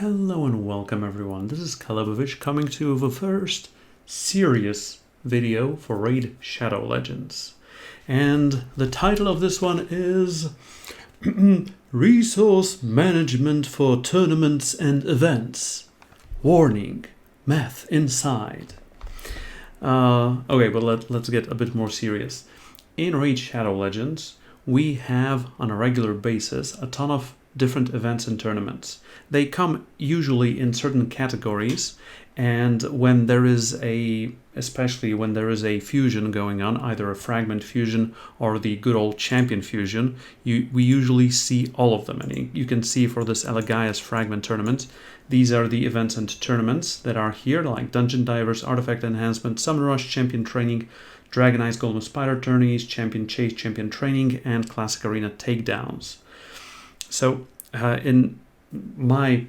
Hello and welcome everyone, this is Calebovitsch coming to the first serious video for Raid Shadow Legends. And the title of this one is Resource Management for Tournaments and Events. Warning, math inside. Okay, but let's get a bit more serious. In Raid Shadow Legends, we have on a regular basis a ton of different events and tournaments. They come usually in certain categories, and when there is especially when there is a fusion going on, either a fragment fusion or the good old champion fusion, we usually see all of them. And you can see for this Elegias fragment tournament, these are the events and tournaments that are here, like Dungeon Divers, Artifact Enhancement, Summon Rush, Champion Training, Dragon Eyes Golden Spider Tourneys, Champion Chase, Champion Training, and Classic Arena Takedowns. So, in my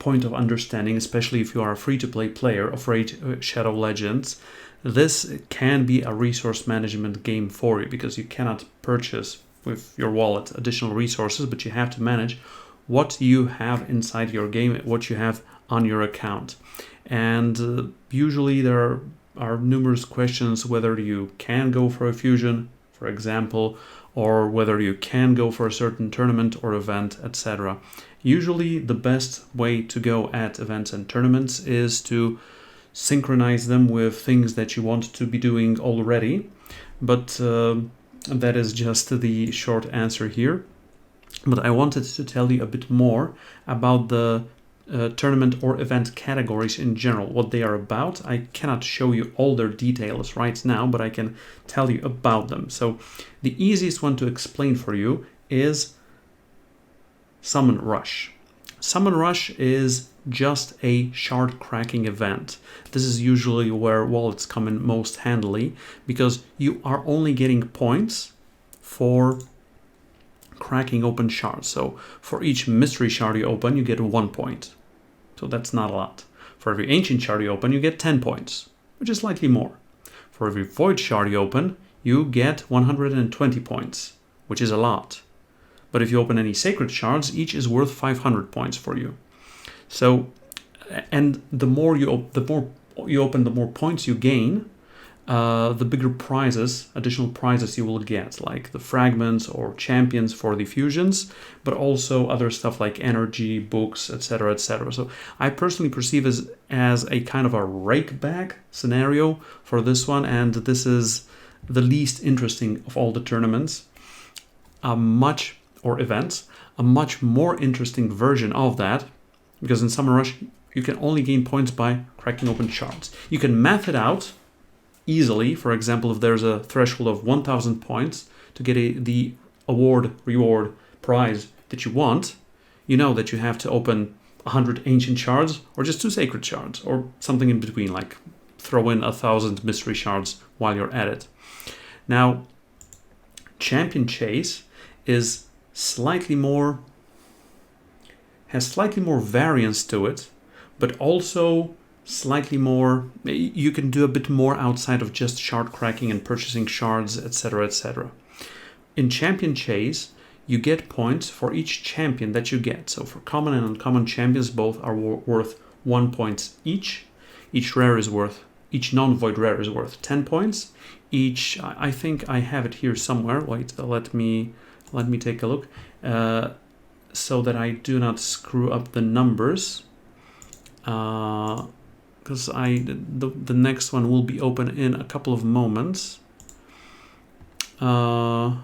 point of understanding, especially if you are a free-to-play player of Raid Shadow Legends, this can be a resource management game for you, because you cannot purchase with your wallet additional resources, but you have to manage what you have inside your game, what you have on your account. And usually there are numerous questions whether you can go for a fusion, for example, or whether you can go for a certain tournament or event, etc. Usually the best way to go at events and tournaments is to synchronize them with things that you want to be doing already, but that is just the short answer here. But I wanted to tell you a bit more about the tournament or event categories in general, what they are about. I cannot show you all their details right now, but I can tell you about them. So the easiest one to explain for you is Summon Rush. Summon Rush is just a shard cracking event. This is usually where wallets come in most handily, because you are only getting points for cracking open shards. So for each mystery shard you open, you get 1 point. So that's not a lot. For every ancient shard you open, you get 10 points, which is slightly more. For every void shard you open, you get 120 points, which is a lot. But if you open any sacred shards, each is worth 500 points for you. So, and the more you open, the more points you gain. The bigger prizes, additional prizes you will get, like the fragments or champions for the fusions, but also other stuff like energy, books, etc., etc. So I personally perceive as a kind of a rake back scenario for this one, and this is the least interesting of all the tournaments. Events, a much more interesting version of that, because in Summon Rush you can only gain points by cracking open shards. You can math it out easily. For example, if there's a threshold of 1,000 points to get the reward prize that you want, you know that you have to open 100 ancient shards or just 2 sacred shards or something in between, like throw in 1,000 mystery shards while you're at it. Now, Champion Chase is has slightly more variance to it, but also slightly more, you can do a bit more outside of just shard cracking and purchasing shards, etc., etc. In Champion Chase, you get points for each champion that you get. So for common and uncommon champions, both are worth 1 point each. Each non-void rare is worth 10 points. I think I have it here somewhere. Wait, let me take a look, so that I do not screw up the numbers. Because the next one will be open in a couple of moments. Not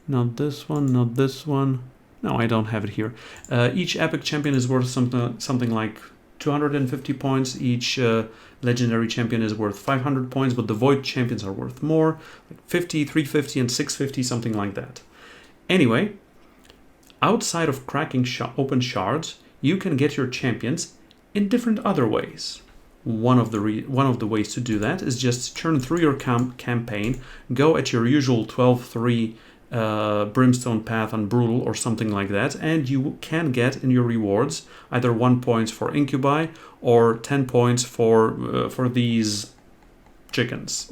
this one, not this one. No, I don't have it here. Each epic champion is worth something like 250 points. Each legendary champion is worth 500 points, but the void champions are worth more, like 50, 350, and 650, something like that. Anyway, outside of cracking open shards, you can get your champions in different other ways. One of the ways to do that is just churn through your campaign, go at your usual 12-3 Brimstone path on Brutal or something like that, and you can get in your rewards either 1 point for incubi or 10 points for these chickens,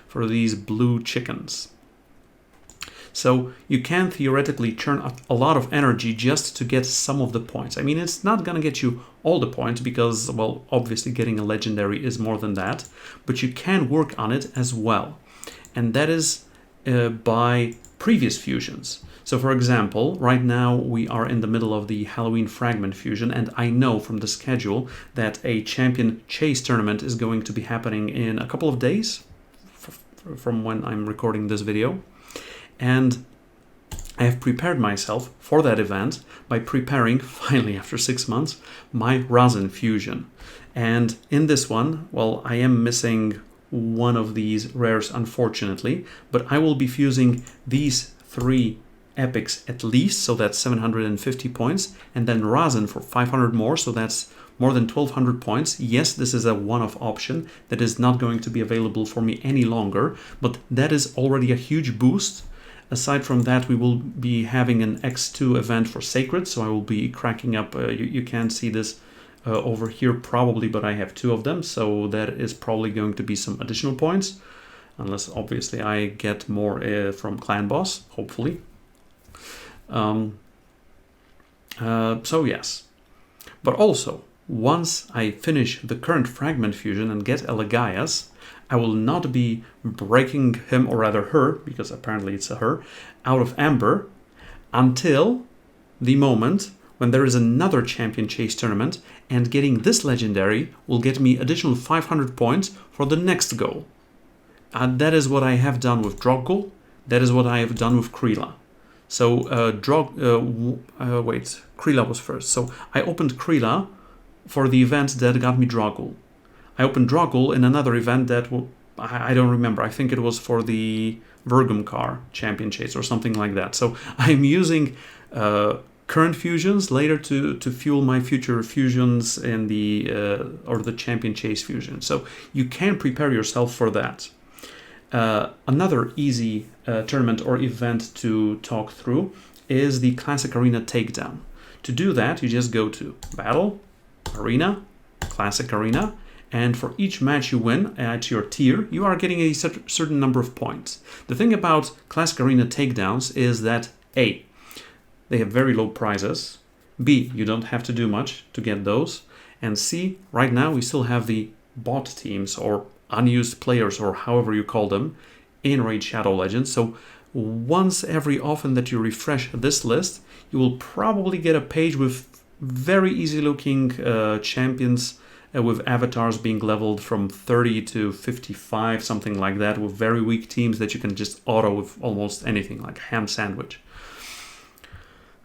for these blue chickens. So you can theoretically churn a lot of energy just to get some of the points. I mean, it's not going to get you all the points because, well, obviously getting a legendary is more than that, but you can work on it as well. And that is by previous fusions. So for example, right now we are in the middle of the Halloween Fragment fusion, and I know from the schedule that a champion chase tournament is going to be happening in a couple of days from when I'm recording this video. And I have prepared myself for that event by preparing, finally after 6 months, my Rosin fusion. And in this one, well, I am missing one of these rares unfortunately, but I will be fusing these 3 epics at least, so that's 750 points, and then Rosin for 500 more, so that's more than 1200 points. Yes, this is a one-off option that is not going to be available for me any longer, but that is already a huge boost. Aside from that, we will be having an X2 event for Sacred, so I will be cracking up, you can't see this over here probably, but I have 2 of them, so that is probably going to be some additional points, unless obviously I get more from Clan Boss, hopefully. So yes, but also once I finish the current fragment fusion and get Elegaias, I will not be breaking him, or rather her, because apparently it's a her, out of Amber until the moment when there is another champion chase tournament, and getting this legendary will get me additional 500 points for the next goal. That is what I have done with Drogul, that is what I have done with Kreela. So Kreela was first. So I opened Kreela for the event that got me Drogul. I opened Drogul in another event that I don't remember. I think it was for the Vergumcar champion chase or something like that. So I'm using current fusions later to fuel my future fusions in the or the champion chase fusion. So you can prepare yourself for that. Another easy tournament or event to talk through is the Classic Arena Takedown. To do that, you just go to Battle, Arena, Classic Arena, and for each match you win at your tier, you are getting a certain number of points. The thing about Classic Arena Takedowns is that A, they have very low prizes, B, you don't have to do much to get those, and C, right now we still have the bot teams or unused players, or however you call them, in Raid Shadow Legends. So once every often that you refresh this list, you will probably get a page with very easy looking champions with avatars being leveled from 30 to 55, something like that, with very weak teams that you can just auto with almost anything, like ham sandwich.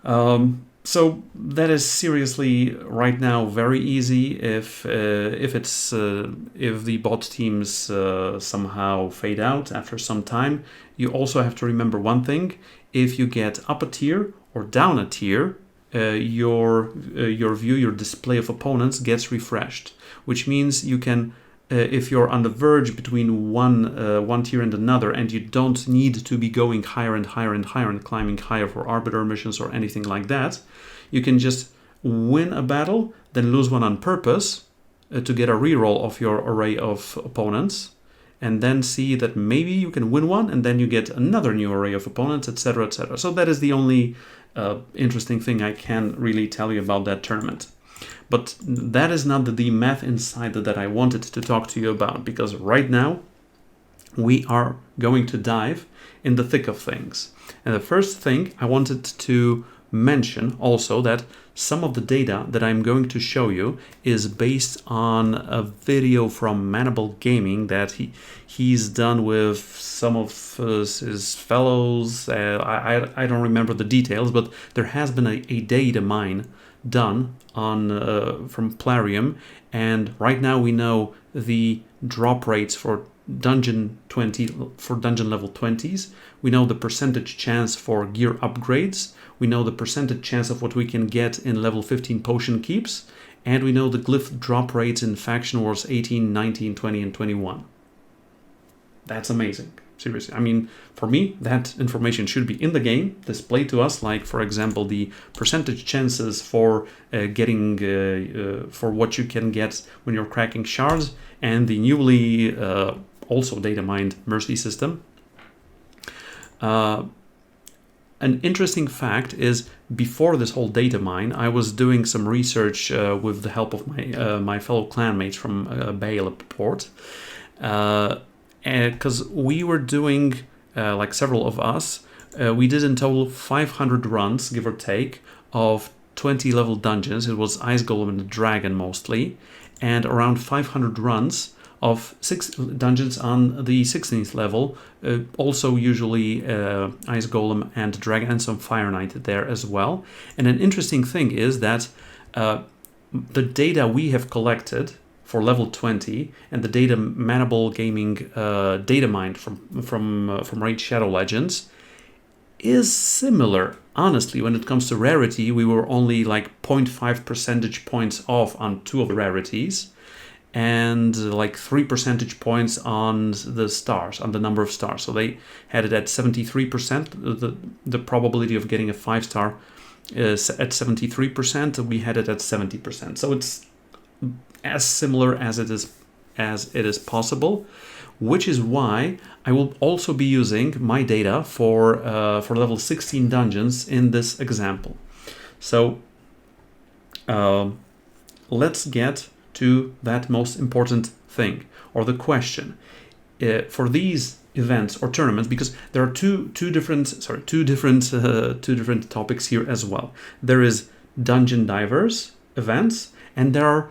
So that is seriously right now very easy. If the bot teams somehow fade out after some time, you also have to remember one thing: if you get up a tier or down a tier, your view, your display of opponents gets refreshed, which means you can. If you're on the verge between one tier and another, and you don't need to be going higher and higher and higher and climbing higher for arbiter missions or anything like that, you can just win a battle, then lose one on purpose to get a reroll of your array of opponents, and then see that maybe you can win one, and then you get another new array of opponents, etc., etc. So that is the only interesting thing I can really tell you about that tournament. But that is not the math inside that I wanted to talk to you about, because right now we are going to dive in the thick of things. And the first thing I wanted to mention also that some of the data that I'm going to show you is based on a video from Manable Gaming that he's done with some of his fellows. I don't remember the details, but there has been a data mine done on from Plarium, and right now we know the drop rates for dungeon level 20s. We know the percentage chance for gear upgrades. We know the percentage chance of what we can get in level 15 potion keeps, and we know the glyph drop rates in Faction Wars 18, 19, 20, and 21. That's amazing. Seriously, I mean, for me, that information should be in the game, displayed to us, like, for example, the percentage chances for getting, for what you can get when you're cracking shards, and the newly also data mined Mercy system. an interesting fact is, before this whole data mine, I was doing some research with the help of my fellow clanmates from Bale Port, because we were doing, like several of us, we did in total 500 runs, give or take, of 20 level dungeons. It was Ice Golem and the Dragon mostly, and around 500 runs of 6 dungeons on the 16th level, also usually Ice Golem and Dragon and some Fire Knight there as well. And an interesting thing is that the data we have collected for level 20 and the data Manable Gaming data mined from Raid Shadow Legends is similar. Honestly, when it comes to rarity, we were only like 0.5 percentage points off on 2 of the rarities, and like 3 percentage points on the stars, on the number of stars. So they had it at 73%. The probability of getting a 5-star is at 73%. We had it at 70%. So it's as similar as it is possible, which is why I will also be using my data for level 16 dungeons in this example. So let's get to that most important thing, or the question for these events or tournaments, because there are two different topics here as well. There is dungeon divers events, and there are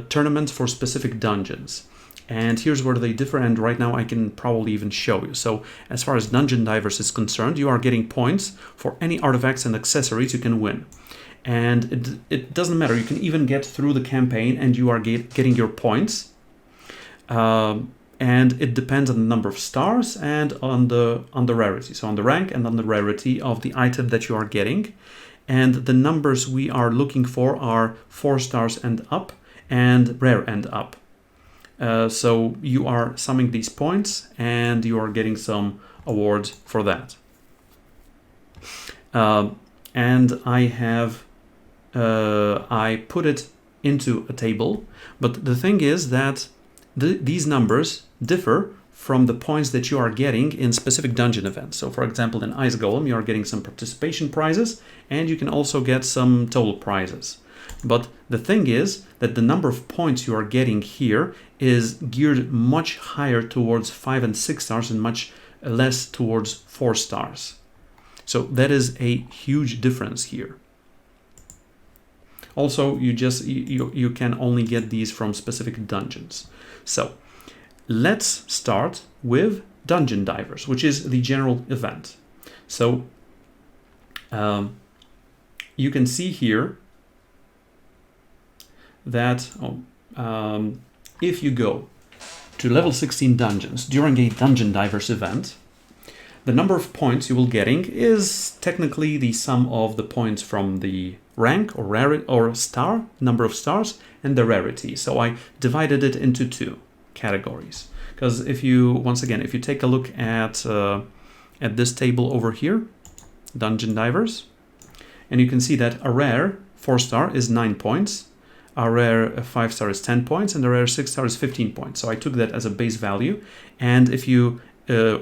tournaments for specific dungeons. And here's where they differ, and right now I can probably even show you. So as far as Dungeon Divers is concerned, you are getting points for any artifacts and accessories you can win. And it doesn't matter, you can even get through the campaign and you are getting your points. And it depends on the number of stars and on the rarity. So on the rank and on the rarity of the item that you are getting. And the numbers we are looking for are 4 stars and up and rare and up. So you are summing these points and you are getting some awards for that. And I put it into a table, but the thing is that these numbers differ from the points that you are getting in specific dungeon events. So for example, in Ice Golem, you are getting some participation prizes and you can also get some total prizes. But the thing is that the number of points you are getting here is geared much higher towards 5 and 6 stars and much less towards 4 stars. So that is a huge difference here. Also, you can only get these from specific dungeons. So let's start with Dungeon Divers, which is the general event. So you can see here that if you go to level 16 dungeons during a Dungeon Divers event, the number of points you will getting is technically the sum of the points from the rank or rarity or star, number of stars, and the rarity. So I divided it into 2 categories. Because if you take a look at this table over here, Dungeon Divers, and you can see that a rare 4-star is 9 points, a rare 5-star is 10 points, and a rare 6-star is 15 points. So I took that as a base value, and if you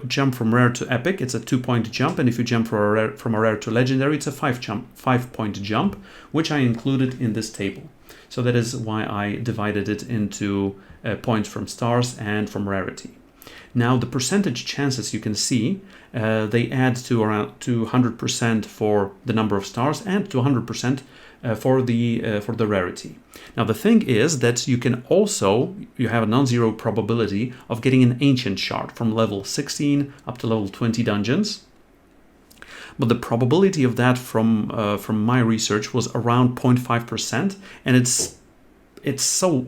jump from rare to epic, it's a 2-point jump, and if you jump from a rare to legendary, it's a 5-point jump, which I included in this table. So that is why I divided it into points from stars and from rarity. Now the percentage chances you can see, they add to around 100% for the number of stars and to 100% for the rarity. Now the thing is that you have a non-zero probability of getting an ancient shard from level 16 up to level 20 dungeons. But the probability of that from my research was around 0.5%, and it's so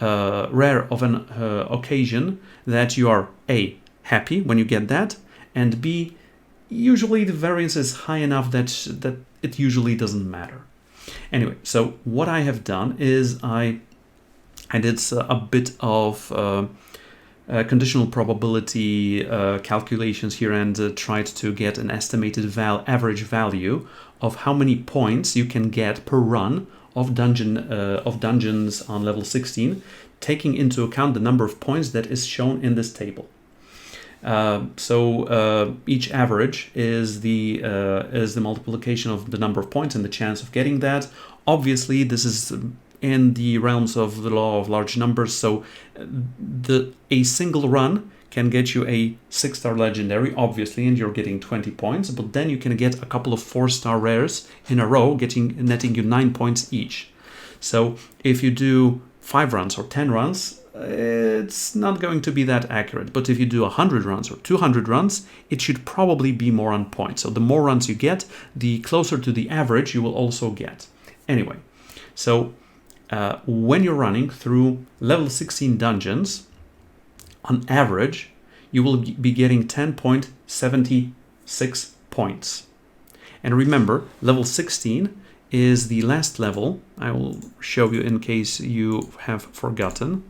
rare of an occasion that you are A, happy when you get that, and B, usually the variance is high enough that it usually doesn't matter. Anyway, so what I have done is I did a bit of conditional probability calculations here and tried to get an estimated average value of how many points you can get per run of dungeons on level 16, taking into account the number of points that is shown in this table. Each average is the multiplication of the number of points and the chance of getting that. Obviously, this is in the realms of the law of large numbers, so a single run can get you a 6-star legendary, obviously, and you're getting 20 points, but then you can get a couple of 4-star rares in a row, netting you 9 points each. So if you do 5 runs or 10 runs, it's not going to be that accurate. But if you do 100 runs or 200 runs, it should probably be more on point. So the more runs you get, the closer to the average you will also get. Anyway, so when you're running through level 16 dungeons, on average, you will be getting 10.76 points. And remember, level 16 is the last level. I will show you in case you have forgotten.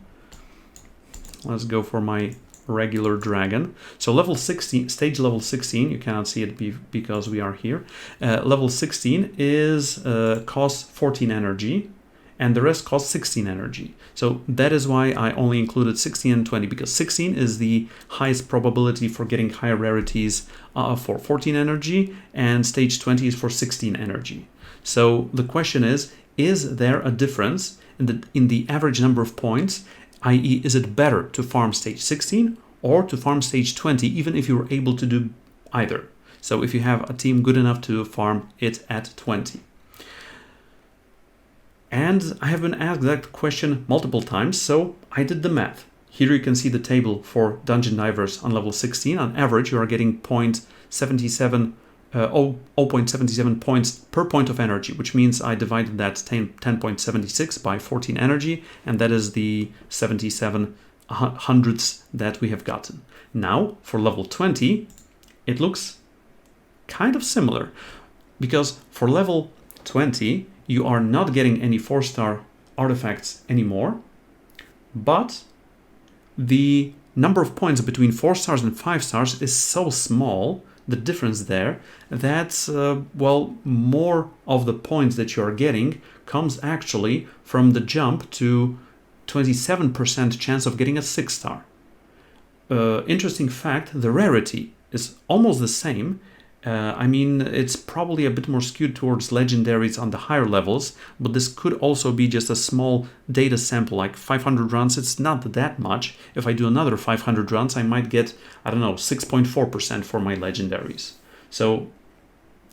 Let's go for my regular dragon. So level 16, stage level 16, you cannot see it because we are here. Level 16 is costs 14 energy, and the rest costs 16 energy. So that is why I only included 16 and 20, because 16 is the highest probability for getting higher rarities for 14 energy, and stage 20 is for 16 energy. So the question is there a difference in the average number of points, i.e. is it better to farm stage 16 or to farm stage 20, even if you're able to do either? So if you have a team good enough to farm it at 20. And I have been asked that question multiple times, so I did the math. Here you can see the table for dungeon divers on level 16. On average, you are getting 0.77 points per point of energy, which means I divided that 10.76 by 14 energy, and that is the 77 hundredths that we have gotten. Now, for level 20, it looks kind of similar, because for level 20, you are not getting any 4-star artifacts anymore, but the number of points between 4 stars and 5 stars is so small, the difference there, that, more of the points that you are getting comes actually from the jump to 27% chance of getting a 6-star. Interesting fact, the rarity is almost the same. It's probably a bit more skewed towards legendaries on the higher levels, but this could also be just a small data sample, like 500 runs. It's not that much. If I do another 500 runs, I might get, 6.4% for my legendaries. So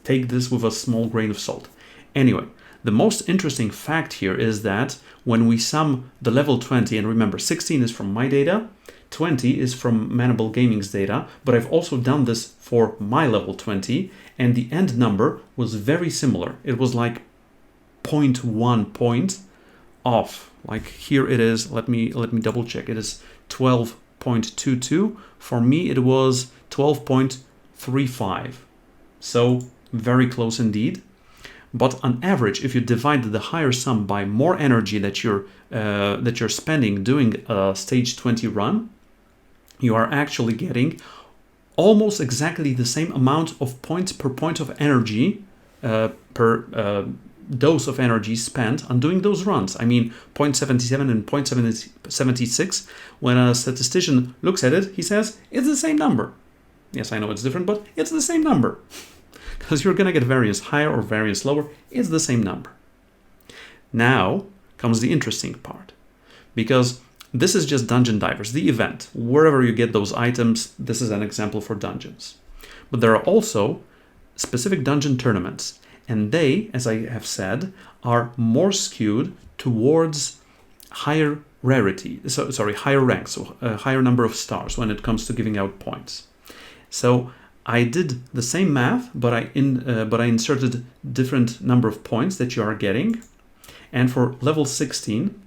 take this with a small grain of salt. Anyway, the most interesting fact here is that when we sum the level 20, and remember 16 is from my data, 20 is from Manable Gaming's data, but I've also done this for my level 20, and the end number was very similar. It was like 0.1 point off. Like here it is, let me double check. It is 12.22. For me it was 12.35. So very close indeed. But on average, if you divide the higher sum by more energy that you're spending doing a stage 20 run, you are actually getting almost exactly the same amount of points per point of energy, per dose of energy spent on doing those runs. 0.77 and 0.76. When a statistician looks at it, he says, it's the same number. Yes, I know it's different, but it's the same number. Because you're going to get variance higher or variance lower, it's the same number. Now comes the interesting part, because this is just Dungeon Divers, the event. Wherever you get those items, this is an example for dungeons. But there are also specific dungeon tournaments, and they, as I have said, are more skewed towards higher rarity, higher ranks, so a higher number of stars when it comes to giving out points. So I did the same math, but I inserted different number of points that you are getting. And for level 16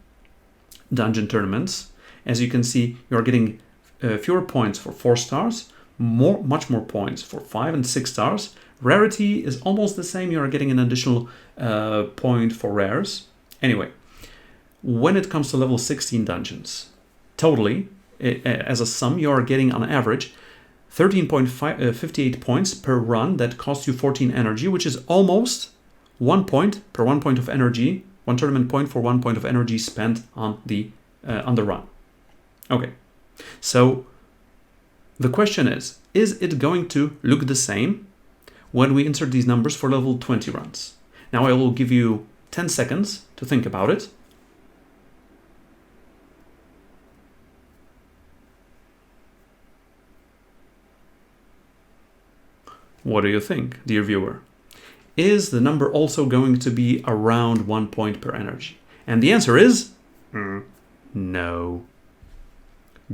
dungeon tournaments, as you can see, you are getting fewer points for 4 stars, much more points for 5 and 6 stars. Rarity is almost the same. You are getting an additional point for rares. Anyway, when it comes to level 16 dungeons, totally, as a sum, you are getting on average 13.58 points per run that costs you 14 energy, which is almost 1 point per 1 point of energy, 1 tournament point for 1 point of energy spent on the run. Okay, so the question is it going to look the same when we insert these numbers for level 20 runs? Now I will give you 10 seconds to think about it. What do you think, dear viewer? Is the number also going to be around 1 point per energy? And the answer is no.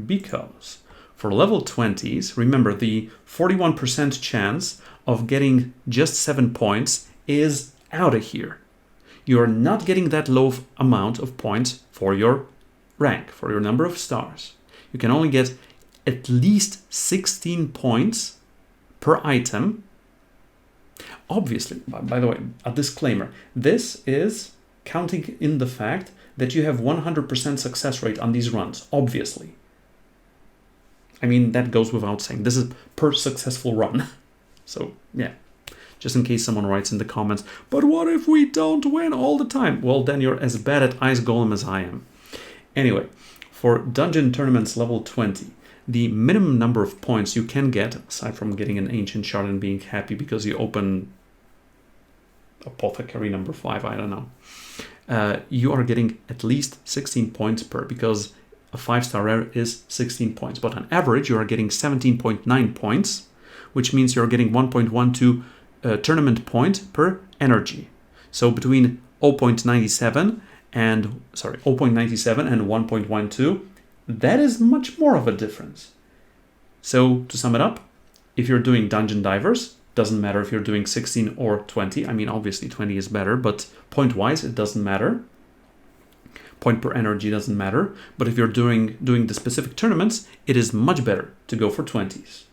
Because for level 20s, remember the 41% chance of getting just 7 points is out of here. You are not getting that low amount of points for your rank, for your number of stars. You can only get at least 16 points per item. Obviously, by the way, a disclaimer, this is counting in the fact that you have 100% success rate on these runs, obviously. I mean, that goes without saying. This is per successful run. So, yeah, just in case someone writes in the comments, but what if we don't win all the time? Well, then you're as bad at Ice Golem as I am. Anyway, for dungeon tournaments level 20, the minimum number of points you can get, aside from getting an ancient shard and being happy because you open apothecary number 5, I don't know, you are getting at least 16 points per, because a 5-star rare is 16 points. But on average, you are getting 17.9 points, which means you're getting 1.12 tournament point per energy. So between 0.97 and 1.12, that is much more of a difference. So to sum it up, if you're doing dungeon divers, doesn't matter if you're doing 16 or 20. I mean, obviously 20 is better, but point-wise, it doesn't matter. Point per energy doesn't matter. But if you're doing the specific tournaments, it is much better to go for 20s.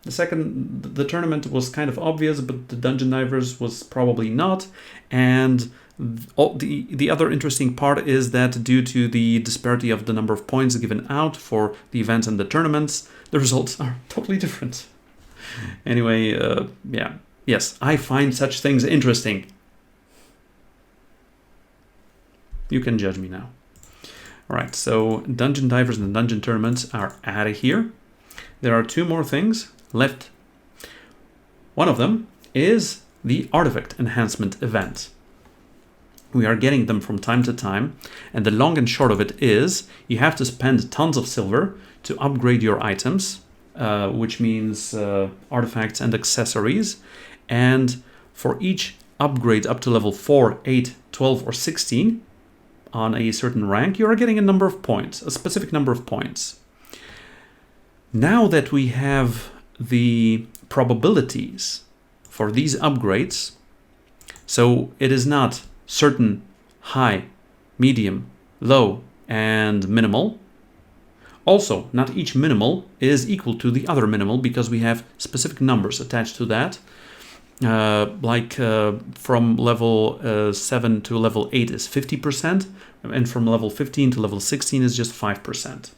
The tournament was kind of obvious, but the dungeon divers was probably not. And the other interesting part is that due to the disparity of the number of points given out for the events and the tournaments, the results are totally different. Anyway, yeah. Yes, I find such things interesting. You can judge me now. All right, so dungeon divers and dungeon tournaments are out of here. There are 2 more things left. One of them is the artifact enhancement event. We are getting them from time to time, and the long and short of it is you have to spend tons of silver to upgrade your items, which means artifacts and accessories. And for each upgrade up to level 4, 8, 12, or 16 on a certain rank, you are getting a number of points, a specific number of points. Now that we have the probabilities for these upgrades, so it is not certain, high, medium, low, and minimal. Also, not each minimal is equal to the other minimal because we have specific numbers attached to that. From level 7 to level 8 is 50%, and from level 15 to level 16 is just 5%.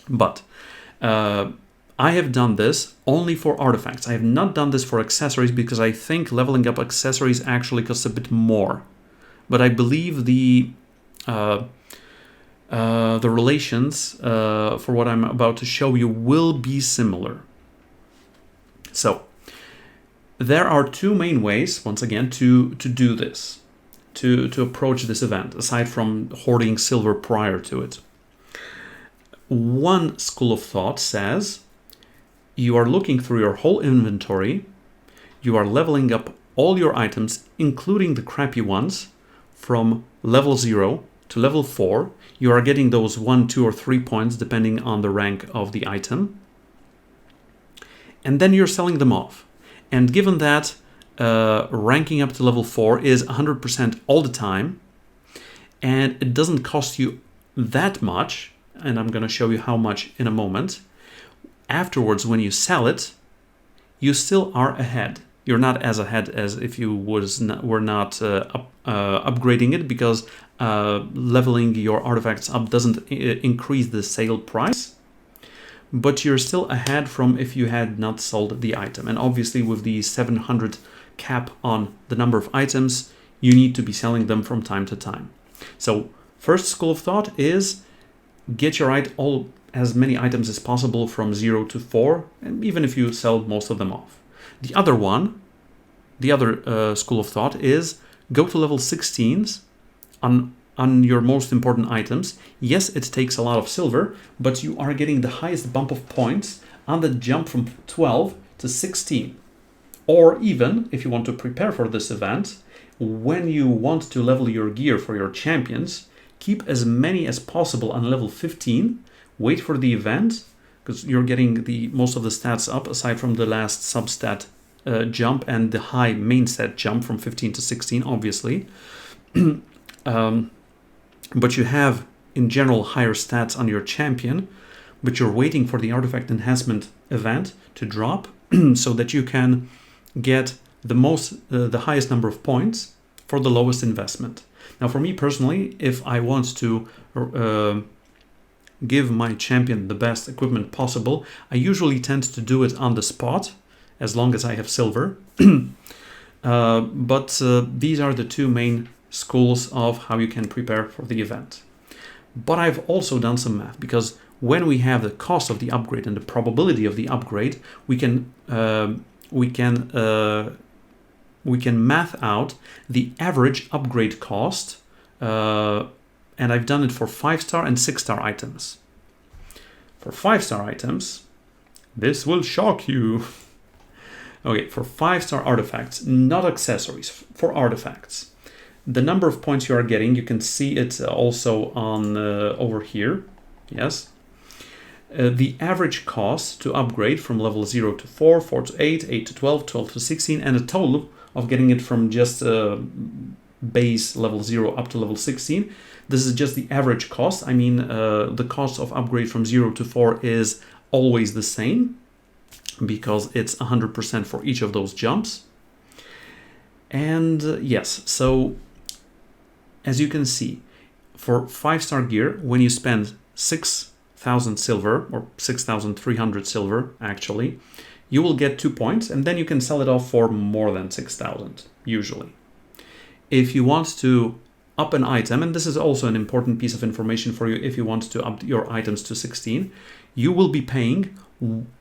But I have done this only for artifacts. I have not done this for accessories because I think leveling up accessories actually costs a bit more. But I believe the relations for what I'm about to show you will be similar. So there are 2 main ways, once again, to do this, to approach this event, aside from hoarding silver prior to it. One school of thought says you are looking through your whole inventory, you are leveling up all your items, including the crappy ones, from level 0 to level 4. You are getting those 1, 2, or 3 points depending on the rank of the item. And then you're selling them off. And given that ranking up to level 4 is 100% all the time, and it doesn't cost you that much, and I'm going to show you how much in a moment, afterwards when you sell it, you still are ahead. You're not as ahead as if you were not upgrading it, because leveling your artifacts up doesn't increase the sale price, but you're still ahead from if you had not sold the item. And obviously with the 700 cap on the number of items, you need to be selling them from time to time. So first school of thought is get your as many items as possible from 0 to 4, and even if you sell most of them off. The other one, the other school of thought is go to level 16s on your most important items. Yes, it takes a lot of silver, but you are getting the highest bump of points on the jump from 12 to 16. Or even, if you want to prepare for this event, when you want to level your gear for your champions, keep as many as possible on level 15, wait for the event, because you're getting the most of the stats up, aside from the last substat jump and the high main stat jump from 15 to 16, obviously. But you have, in general, higher stats on your champion, but you're waiting for the artifact enhancement event to drop so that you can get the highest number of points for the lowest investment. Now, for me personally, if I want to give my champion the best equipment possible, I usually tend to do it on the spot, as long as I have silver. But these are the two main schools of how you can prepare for the event. But I've also done some math, because when we have the cost of the upgrade and the probability of the upgrade, we can math out the average upgrade cost, and I've done it for 5-star and 6-star items. For 5-star items, this will shock you. Okay, for 5-star artifacts, not accessories, for artifacts, the number of points you are getting, you can see it also on over here. Yes. The average cost to upgrade from level 0 to 4, 4 to 8, 8 to 12, 12 to 16, and a total of getting it from just base level 0 up to level 16. This is just the average cost. I mean, the cost of upgrade from 0 to 4 is always the same, because it's 100% for each of those jumps. And yes, so as you can see, for 5-star gear, when you spend 6,000 silver, or 6,300 silver actually, you will get 2 points, and then you can sell it off for more than 6,000 usually. If you want to up an item, and this is also an important piece of information for you, if you want to up your items to 16, you will be paying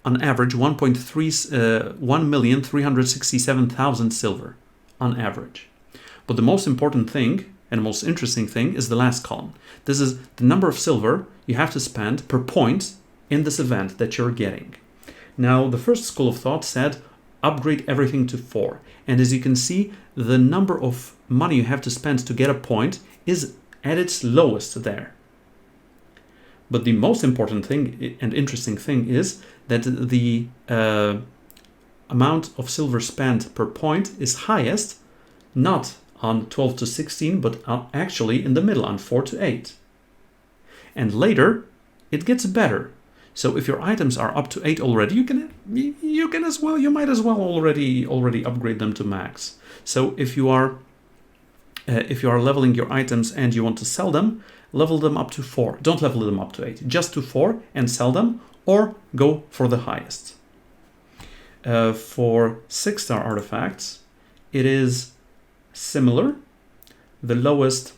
on average 1,367,000 silver on average. But the most important thing and most interesting thing is the last column. This is the number of silver you have to spend per point in this event that you're getting. Now, the first school of thought said upgrade everything to 4. And as you can see, the number of money you have to spend to get a point is at its lowest there. But the most important thing and interesting thing is that the amount of silver spent per point is highest, not on 12 to 16, but actually in the middle on 4 to 8. And later, it gets better. So if your items are up to 8 already, you might as well already upgrade them to max. So if you are leveling your items and you want to sell them, level them up to 4. Don't level them up to 8, just to 4 and sell them, or go for the highest. For 6-star artifacts, it is similar. The lowest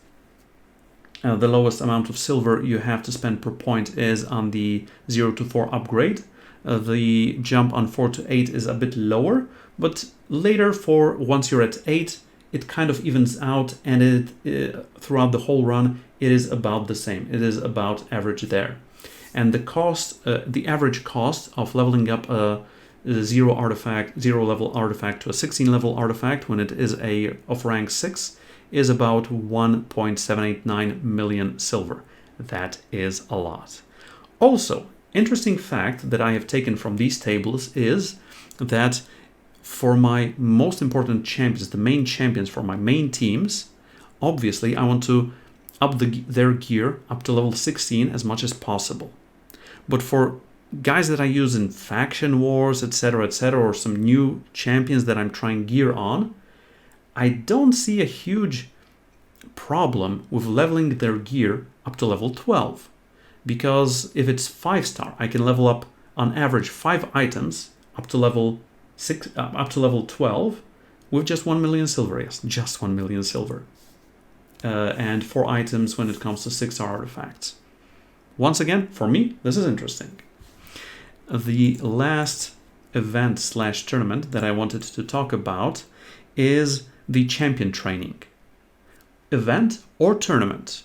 amount of silver you have to spend per point is on the 0 to 4 upgrade. The jump on 4 to 8 is a bit lower, but later, once you're at 8, it kind of evens out, and throughout the whole run, it is about the same. It is about average there. And the average cost of leveling up a 0 level artifact to a 16 level artifact when it is of rank 6 is about 1.789 million silver. That is a lot. Also, interesting fact that I have taken from these tables is that for my most important champions, the main champions for my main teams, obviously I want to up their gear up to level 16 as much as possible. But for guys that I use in faction wars, etc., or some new champions that I'm trying gear on, I don't see a huge problem with leveling their gear up to level 12. Because if it's 5-star, I can level up on average 5 items up to level 12 with just 1 million silver. Yes, just 1 million silver. And 4 items when it comes to 6-star artifacts. once again, for me, this is interesting. The last event/tournament that I wanted to talk about is the champion training. Event or tournament.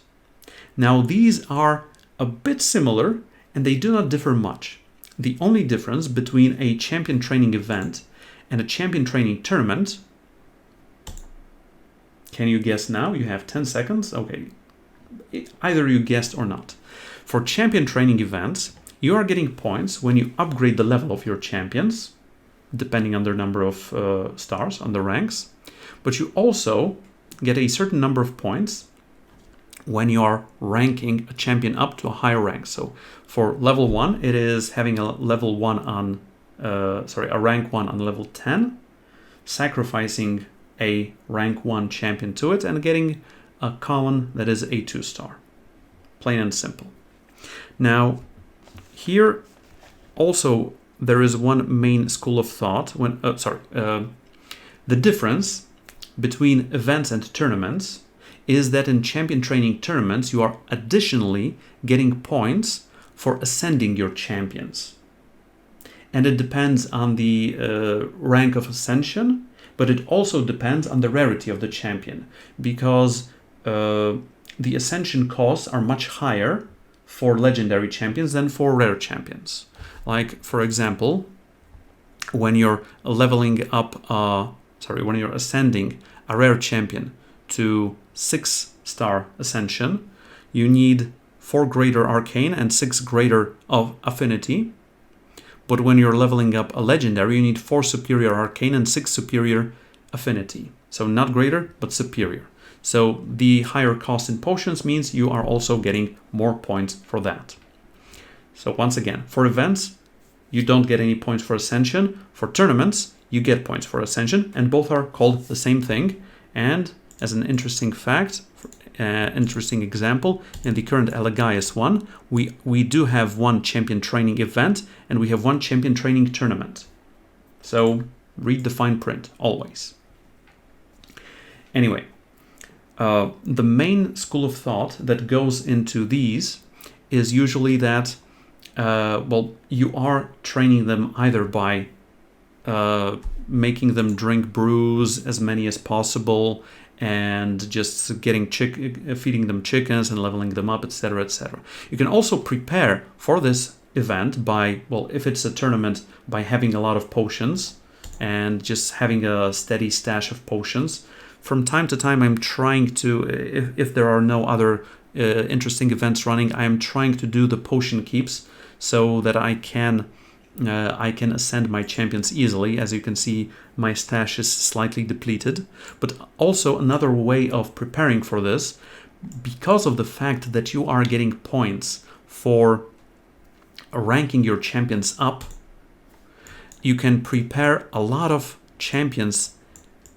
Now these are a bit similar and they do not differ much. The only difference between a champion training event and a champion training tournament, can you guess now? You have 10 seconds. Okay, either you guessed or not. For champion training events, you are getting points when you upgrade the level of your champions, depending on their number of stars on the ranks. But you also get a certain number of points when you are ranking a champion up to a higher rank. So for level 1, it is having a level 1 on, a rank 1 on level 10, sacrificing a rank 1 champion to it and getting a common that is a 2-star. Plain and simple. Now, here also there is one main school of thought. The difference between events and tournaments is that in champion training tournaments, you are additionally getting points for ascending your champions. And it depends on the rank of ascension, but it also depends on the rarity of the champion, because the ascension costs are much higher for legendary champions than for rare champions. Like, for example, when you're leveling up, when you're ascending a rare champion to 6-star ascension, you need 4 greater arcane and 6 greater of affinity. But when you're leveling up a legendary, you need 4 superior arcane and 6 superior affinity. So not greater, but superior. So the higher cost in potions means you are also getting more points for that. So once again, for events, you don't get any points for ascension. For tournaments, you get points for ascension, and both are called the same thing. And as an interesting fact, interesting example, in the current Elegias one, we do have one champion training event and we have one champion training tournament. So read the fine print always. Anyway, the main school of thought that goes into these is usually that, you are training them either by making them drink brews as many as possible and just feeding them chickens and leveling them up, etc., etc. You can also prepare for this event by, if it's a tournament, by having a lot of potions and just having a steady stash of potions. From time to time, I'm trying to, if there are no other interesting events running, I am trying to do the potion keeps so that I can ascend my champions easily. As you can see, my stash is slightly depleted. But also another way of preparing for this, because of the fact that you are getting points for ranking your champions up, you can prepare a lot of champions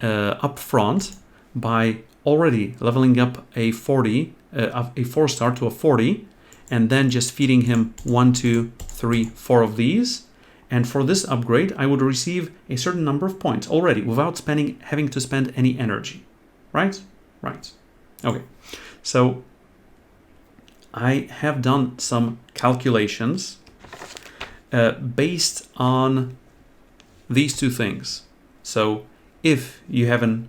up front by already leveling up a 4-star to a 40, and then just feeding him 1, 2, 3, 4 of these. And for this upgrade, I would receive a certain number of points already without having to spend any energy. Right? Right. Okay. So I have done some calculations based on these two things. So if you have an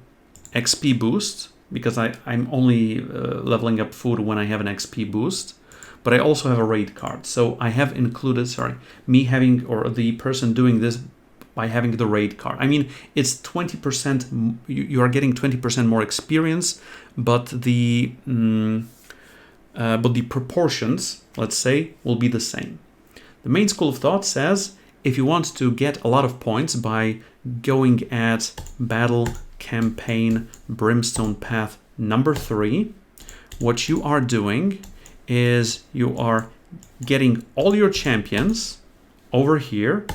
XP boost, because I'm only leveling up food when I have an XP boost, but I also have a raid card. So I have included, me having, or the person doing this by having the raid card. I mean, it's 20%, you are getting 20% more experience, but the proportions, let's say, will be the same. The main school of thought says, if you want to get a lot of points by going at Battle Campaign Brimstone Path number 3, what you are doing is you are getting all your champions over here,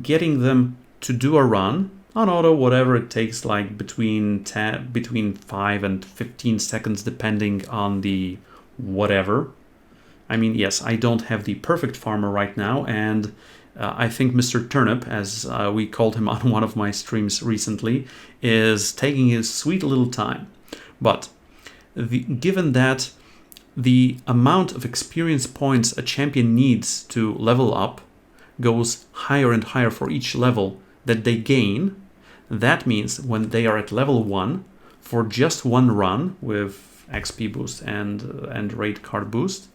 getting them to do a run on auto, whatever it takes, like between 5 and 15 seconds, depending on the whatever. I mean, yes, I don't have the perfect farmer right now, and I think Mr. Turnip, as we called him on one of my streams recently, is taking his sweet little time. But given that the amount of experience points a champion needs to level up goes higher and higher for each level that they gain. That means when they are at level 1, for just one run with XP boost and raid card boost,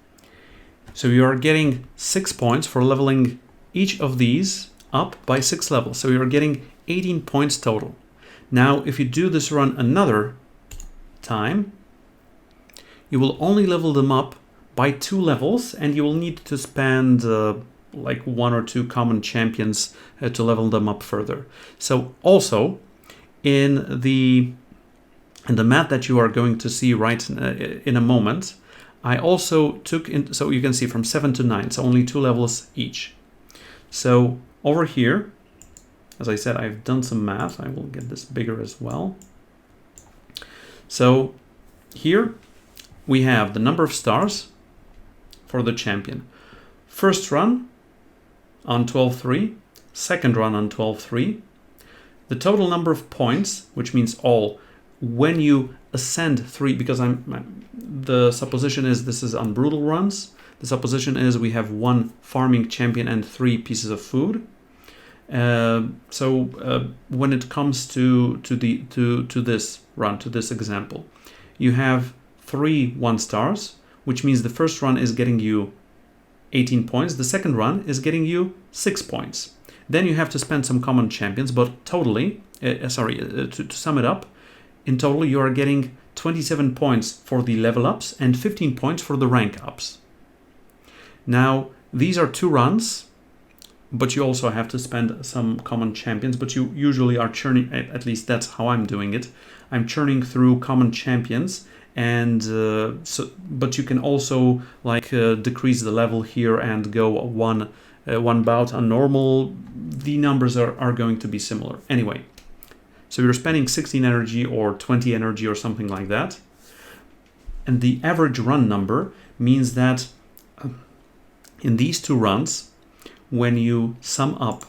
so you are getting 6 points for leveling each of these up by 6 levels. So you are getting 18 points total. Now, if you do this run another time, you will only level them up by 2 levels, and you will need to spend like 1 or 2 common champions to level them up further. So also in the map that you are going to see right in a moment, I also took in, so you can see from 7 to 9, so only 2 levels each. So over here, as I said, I've done some math. I will get this bigger as well. So here we have the number of stars for the champion. First run on 12.3, second run on 12.3. The total number of points, which means all, when you ascend 3, because the supposition is this is on brutal runs. The supposition is we have 1 farming champion and 3 pieces of food. So when it comes to this run, to this example, you have 3 1-stars, which means the first run is getting you 18 points. The second run is getting you 6 points. Then you have to spend some common champions, but totally, to sum it up, in total you are getting 27 points for the level ups and 15 points for the rank ups. Now, these are 2 runs, but you also have to spend some common champions, but you usually are churning, at least that's how I'm doing it. I'm churning through common champions, and but you can also decrease the level here and go one bout on normal. The numbers are going to be similar. Anyway, so you're spending 16 energy or 20 energy or something like that. And the average run number means that in these 2 runs, when you sum up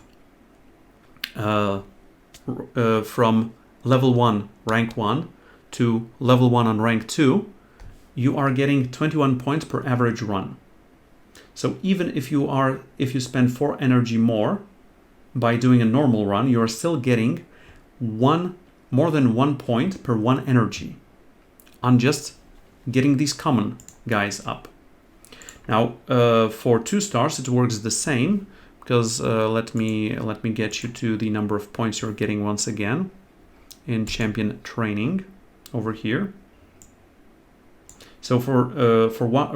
from level 1, rank 1, to level 1 on rank 2, you are getting 21 points per average run. So even if you spend 4 energy more by doing a normal run, you are still getting more than 1 point per 1 energy on just getting these common guys up. Now for 2 stars it works the same, because let me get you to the number of points you're getting once again in champion training over here. So for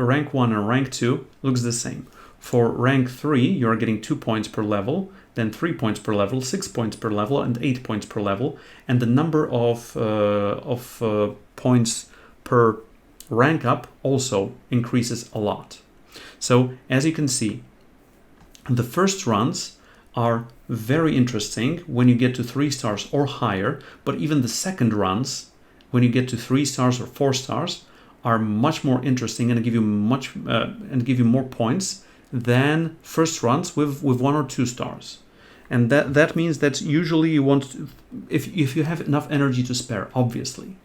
rank 1 and rank 2 looks the same. For rank 3 you're getting 2 points per level, then 3 points per level, 6 points per level, and 8 points per level, and the number of points per rank up also increases a lot. So as you can see, the first runs are very interesting when you get to 3 stars or higher, but even the second runs, when you get to 3 stars or 4 stars, are much more interesting and give you more points than first runs with 1 or 2 stars. And that means that usually you want to, if you have enough energy to spare, obviously,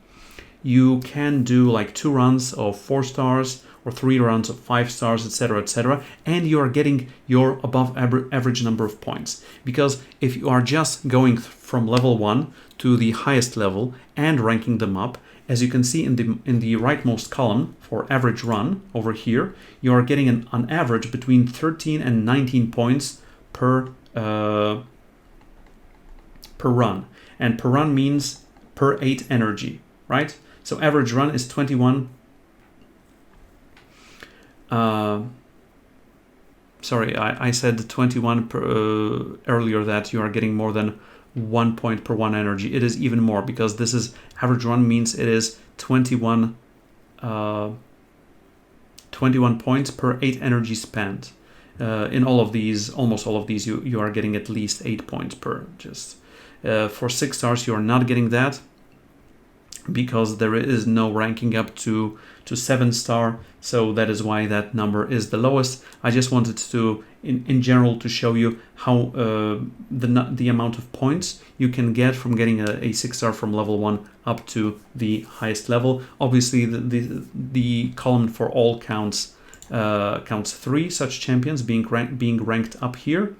you can do like 2 runs of 4 stars or 3 rounds of 5 stars, etc., and you are getting your above average number of points. Because if you are just going from level 1 to the highest level and ranking them up, as you can see in the rightmost column for average run over here, you are getting on average between 13 and 19 points per run. And per run means per 8 energy, right? So average run is 21. Sorry, I said 21 earlier, that you are getting more than 1 point per 1 energy. It is even more, because this is average run means it is 21 points per 8 energy spent. In all of these, almost all of these, you are getting at least 8 points per. Just for 6 stars, you are not getting that. because there is no ranking up to 7-star, so that is why that number is the lowest. I just wanted to, in general, to show you how the amount of points you can get from getting a 6-star from level 1 up to the highest level. Obviously, the column for all counts 3 such champions being ranked up here.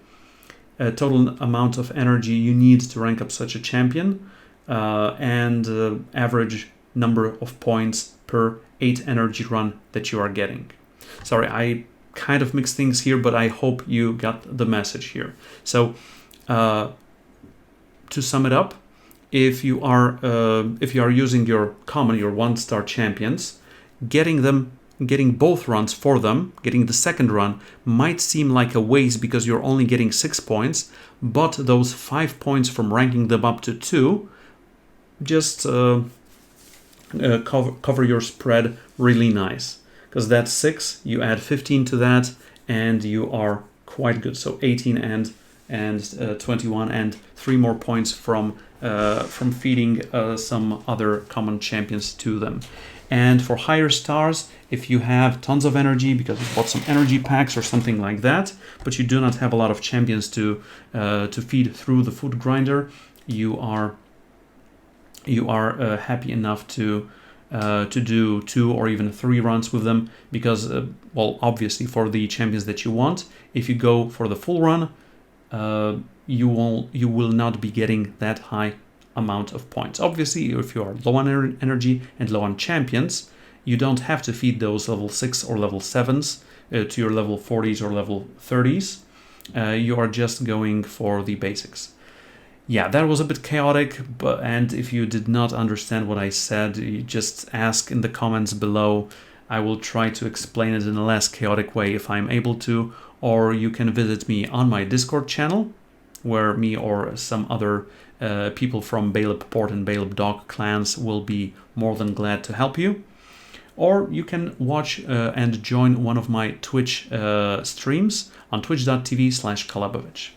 Total amount of energy you need to rank up such a champion, and average number of points per 8 energy run that you are getting. Sorry, I kind of mixed things here, but I hope you got the message here. So to sum it up, if you are using your common, your 1-star champions, getting both runs for them, getting the second run might seem like a waste because you're only getting 6 points, but those 5 points from ranking them up to 2 just cover your spread really nice, because that's 6, you add 15 to that, and you are quite good. So 18 and 21, and 3 more points from feeding some other common champions to them. And for higher stars, if you have tons of energy because you bought some energy packs or something like that, but you do not have a lot of champions to feed through the food grinder, you are happy enough to do 2 or even 3 runs with them, because well, obviously for the champions that you want, if you go for the full run, you will not be getting that high amount of points. Obviously, if you are low on energy and low on champions, you don't have to feed those level 6 or level 7s to your level 40s or level 30s. You are just going for the basics. Yeah, that was a bit chaotic, and if you did not understand what I said, you just ask in the comments below. I will try to explain it in a less chaotic way if I'm able to, or you can visit me on my Discord channel, where me or some other people from Baleb Port and Baleb Dock clans will be more than glad to help you. Or you can watch and join one of my Twitch streams on twitch.tv/Calebovitsch.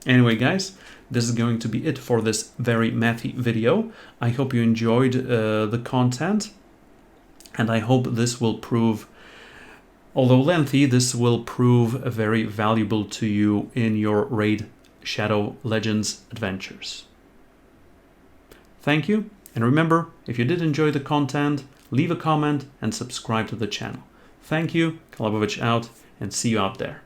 Anyway, guys, this is going to be it for this very mathy video. I hope you enjoyed the content, and I hope this will prove, although lengthy, this will prove very valuable to you in your Raid Shadow Legends adventures. Thank you, and remember, if you did enjoy the content, leave a comment and subscribe to the channel. Thank you, Calebovitsch out, and see you out there.